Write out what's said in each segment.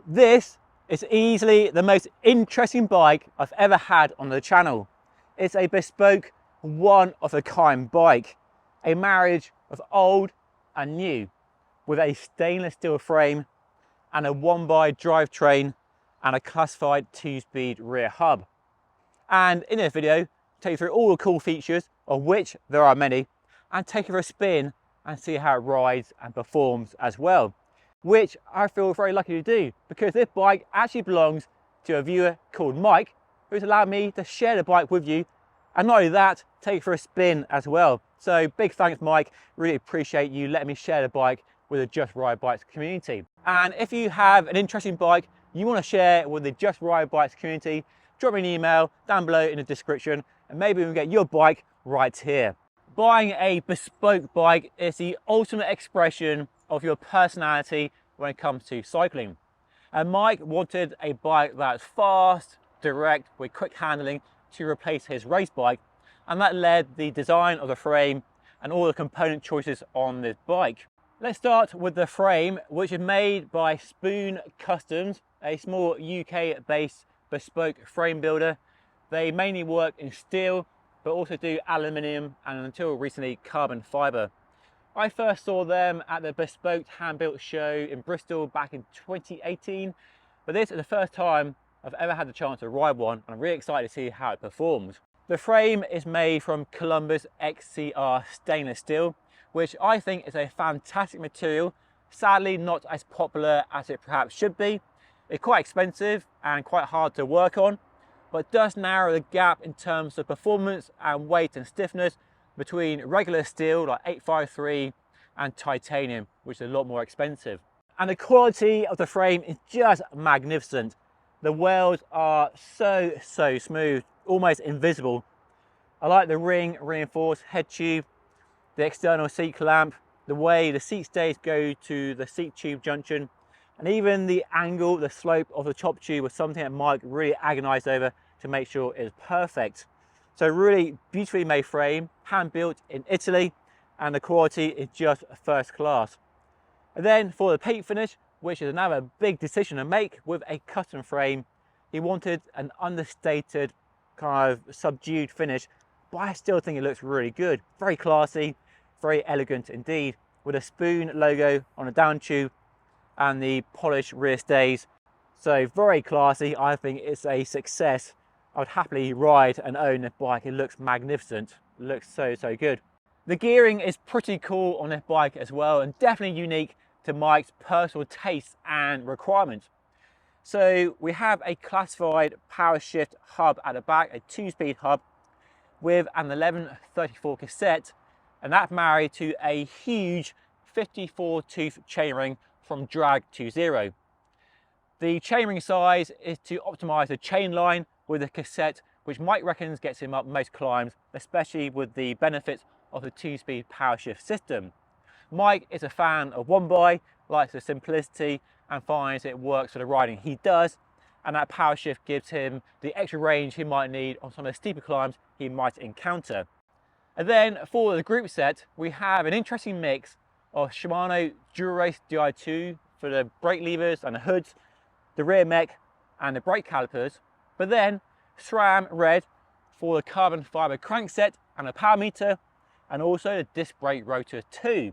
This is easily the most interesting bike I've ever had on the channel. It's a bespoke, one-of-a-kind bike, a marriage of old and new, with a stainless steel frame and a 1x drivetrain and a classified 2-speed rear hub. And in this video, I'll take you through all the cool features, of which there are many, and take you for a spin and see how it rides and performs as well, which I feel very lucky to do because this bike actually belongs to a viewer called Mike, who's allowed me to share the bike with you, and not only that, take it for a spin as well. So big thanks, Mike. Really appreciate you letting me share the bike with the Just Ride Bikes community. And if you have an interesting bike you want to share with the Just Ride Bikes community, drop me an email down below in the description and maybe we can get your bike right here. Buying a bespoke bike is the ultimate expression of your personality when it comes to cycling. And Mike wanted a bike that's fast, direct, with quick handling to replace his race bike, and that led the design of the frame and all the component choices on this bike. Let's start with the frame, which is made by Spoon Customs, a small UK-based bespoke frame builder. They mainly work in steel, but also do aluminium and until recently carbon fibre. I first saw them at the Bespoke Hand-Built show in Bristol back in 2018, but this is the first time I've ever had the chance to ride one, and I'm really excited to see how it performs. The frame is made from Columbus XCR stainless steel, which I think is a fantastic material, sadly not as popular as it perhaps should be. It's quite expensive and quite hard to work on, but does narrow the gap in terms of performance and weight and stiffness between regular steel like 853 and titanium, which is a lot more expensive. And the quality of the frame is just magnificent. The wheels are so smooth, almost invisible. I like the ring reinforced head tube, the external seat clamp, the way the seat stays go to the seat tube junction, and even the angle, the slope of the top tube was something that Mike really agonized over to make sure it's perfect. So really beautifully made frame, hand built in Italy, and the quality is just first class. And then for the paint finish, which is another big decision to make with a custom frame, he wanted an understated kind of subdued finish, but I still think it looks really good. Very classy, very elegant indeed, with a Spoon logo on the down tube and the polished rear stays. So very classy. I think it's a success. I would happily ride and own this bike. It looks magnificent. It looks so good. The gearing is pretty cool on this bike as well, and definitely unique to Mike's personal tastes and requirements. So we have a classified power shift hub at the back, a 2-speed hub with an 1134 cassette, and that's married to a huge 54 tooth chainring from Drag 20. The chainring size is to optimize the chain line with the cassette, which Mike reckons gets him up most climbs, especially with the benefits of the 2-speed power shift system. Mike is a fan of 1x, likes the simplicity and finds it works for the riding he does, and that power shift gives him the extra range he might need on some of the steeper climbs he might encounter. And then for the group set, we have an interesting mix of Shimano Dura-Race Di2 for the brake levers and the hoods, the rear mech and the brake calipers, but then SRAM Red for the carbon fibre crankset and the power meter, and also the disc brake rotor too.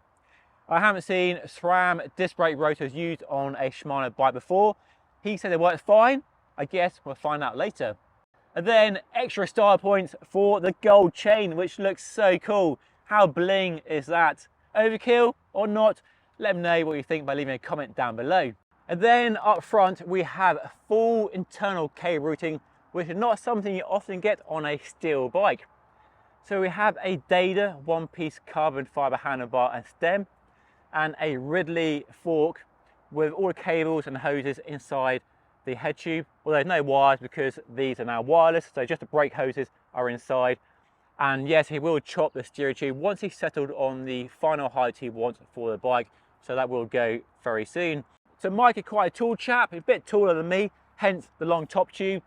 I haven't seen SRAM disc brake rotors used on a Shimano bike before. He said it works fine. I guess we'll find out later. And then extra style points for the gold chain, which looks so cool. How bling is that? Overkill or not? Let me know what you think by leaving a comment down below. And then up front we have full internal cable routing, which is not something you often get on a steel bike. So we have a Dada one-piece carbon fibre handlebar and stem, and a Ridley fork with all the cables and hoses inside the head tube. Well, there's no wires because these are now wireless, so just the brake hoses are inside. And yes, he will chop the steering tube once he's settled on the final height he wants for the bike, so that will go very soon. So Mike is quite a tall chap, he's a bit taller than me, hence the long top tube,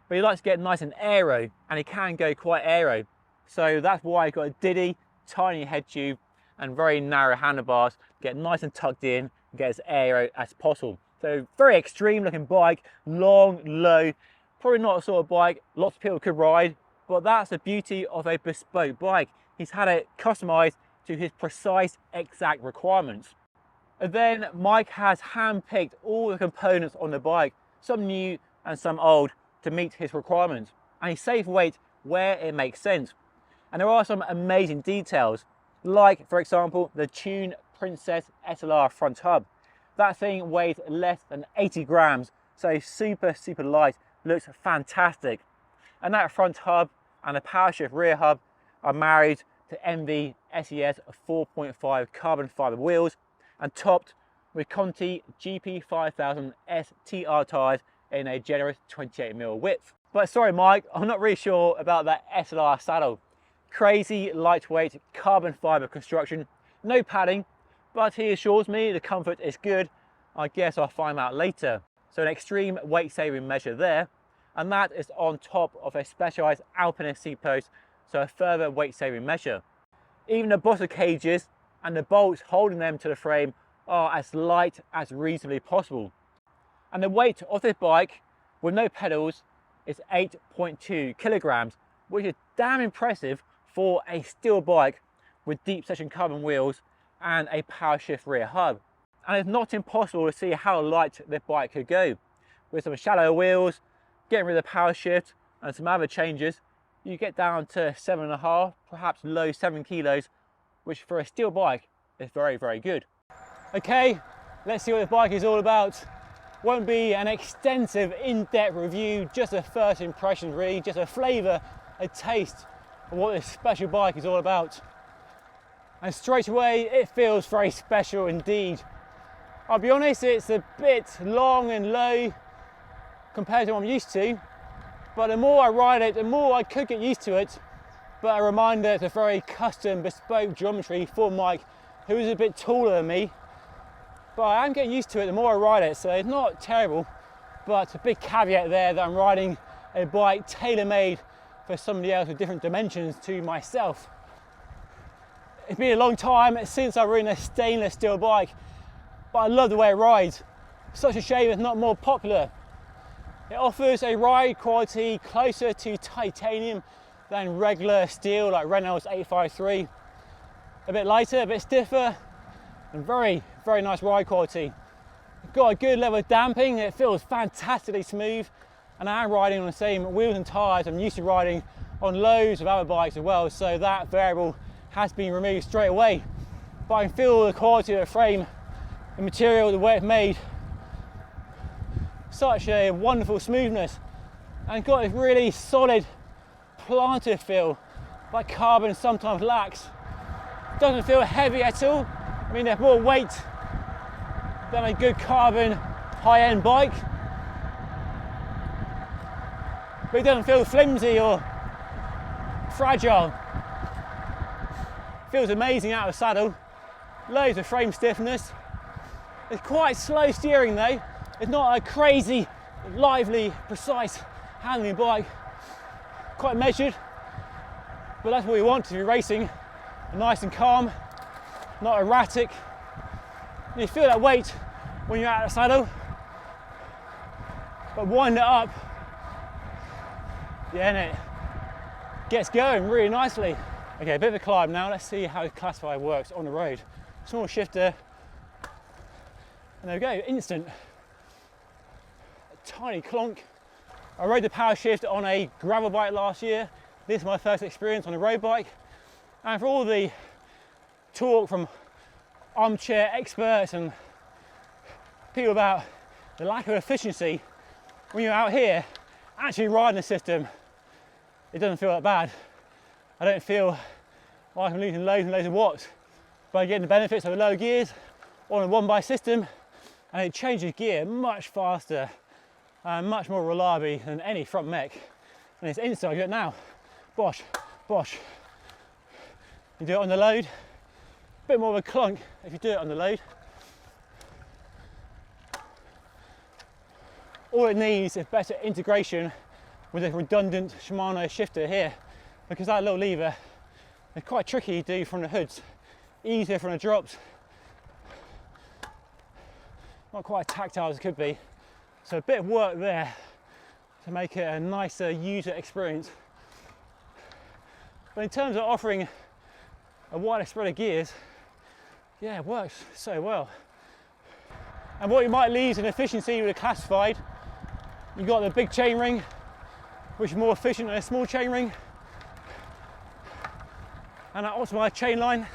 but he likes to get nice and aero, and he can go quite aero. So that's why he got a Diddy, tiny head tube and very narrow handlebars, get nice and tucked in and get as aero as possible. So very extreme looking bike, long, low, probably not a sort of bike lots of people could ride, but that's the beauty of a bespoke bike. He's had it customized to his precise, exact requirements. And then Mike has hand-picked all the components on the bike, some new and some old, to meet his requirements. And he saved weight where it makes sense. And there are some amazing details, like, for example, the Tune Princess SLR front hub. That thing weighs less than 80 grams, so super, super light, looks fantastic. And that front hub and the PowerShift rear hub are married to MV SES 4.5 carbon fiber wheels and topped with Conti GP5000 STR tyres in a generous 28mm width. But sorry Mike, I'm not really sure about that SLR saddle. Crazy lightweight carbon fiber construction, no padding, but he assures me the comfort is good. I guess I'll find out later. So an extreme weight saving measure there, and that is on top of a specialized alpinist seat post, so a further weight saving measure. Even the bottom cages and the bolts holding them to the frame are as light as reasonably possible. And the weight of this bike with no pedals is 8.2 kilograms, which is damn impressive for a steel bike with deep section carbon wheels and a PowerShift rear hub. And it's not impossible to see how light this bike could go. With some shallow wheels, getting rid of the PowerShift and some other changes, you get down to 7.5, perhaps low 7 kilos, which for a steel bike is very, very good. Okay, let's see what this bike is all about. Won't be an extensive, in-depth review, just a first impression really, just a flavour, a taste of what this special bike is all about. And straight away, it feels very special indeed. I'll be honest, it's a bit long and low compared to what I'm used to, but the more I ride it, the more I could get used to it. But a reminder, it's a very custom, bespoke geometry for Mike, who is a bit taller than me. But I am getting used to it the more I ride it, so it's not terrible. But a big caveat there that I'm riding a bike tailor-made for somebody else with different dimensions to myself. It's been a long time since I've ridden a stainless steel bike, but I love the way it rides. Such a shame it's not more popular. It offers a ride quality closer to titanium than regular steel like Reynolds 853. A bit lighter, a bit stiffer, and very, very nice ride quality. It's got a good level of damping, it feels fantastically smooth, and I am riding on the same wheels and tyres I'm used to riding on loads of other bikes as well, so that variable has been removed straight away. But I can feel the quality of the frame, the material, the way it's made. Such a wonderful smoothness, and got a really solid planted feel like carbon sometimes lacks. Doesn't feel heavy at all. I mean, there's more weight than a good carbon high-end bike, but it doesn't feel flimsy or fragile. Feels amazing out of the saddle. Loads of frame stiffness. It's quite slow steering though. It's not a crazy, lively, precise handling bike. Quite measured, but that's what we want to be racing. Nice and calm, not erratic. And you feel that weight when you're out of the saddle, but wind it up, yeah, and it gets going really nicely. Okay, a bit of a climb now. Let's see how Classify works on the road. Small shifter, and there we go, instant. A tiny clonk. I rode the PowerShift on a gravel bike last year. This is my first experience on a road bike. And for all the talk from armchair experts and people about the lack of efficiency, when you're out here actually riding the system, it doesn't feel that bad. I don't feel like I'm losing loads and loads of watts by getting the benefits of the low gears on a one-by system, and it changes gear much faster and much more reliably than any front mech. And it's instant. I do it now. Bosh, bosh. You do it on the load, a bit more of a clunk if you do it on the load. All it needs is better integration with a redundant Shimano shifter here, because that little lever is quite tricky to do from the hoods, easier from the drops. not quite as tactile as it could be. So a bit of work there to make it a nicer user experience. But in terms of offering a wider spread of gears, yeah, it works so well. And what you might lose in efficiency with a classified, you've got the big chainring, which is more efficient than a small chainring, and that optimised chain line.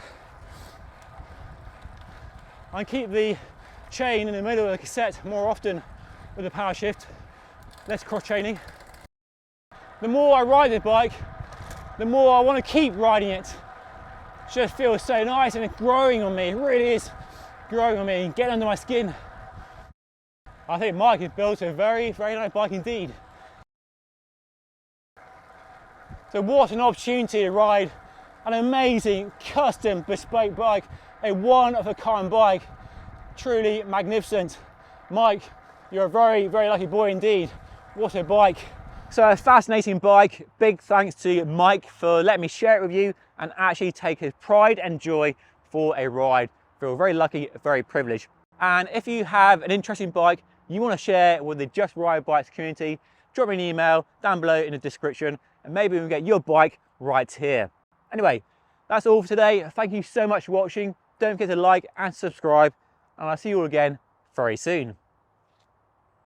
I keep the chain in the middle of the cassette more often with the power shift, less cross chaining. The more I ride this bike, the more I want to keep riding it. It just feels so nice and it's growing on me. It really is growing on me and getting under my skin. I think Mike has built a very, very nice bike indeed. So what an opportunity to ride an amazing custom bespoke bike, a one-of-a-kind bike, truly magnificent. Mike, you're a very, very lucky boy indeed. What a bike. So a fascinating bike. Big thanks to Mike for letting me share it with you and actually take his pride and joy for a ride. Feel very lucky, very privileged. And if you have an interesting bike you want to share with the Just Ride Bikes community, drop me an email down below in the description and maybe we can get your bike right here. Anyway, that's all for today. Thank you so much for watching. Don't forget to like and subscribe, and I'll see you all again very soon.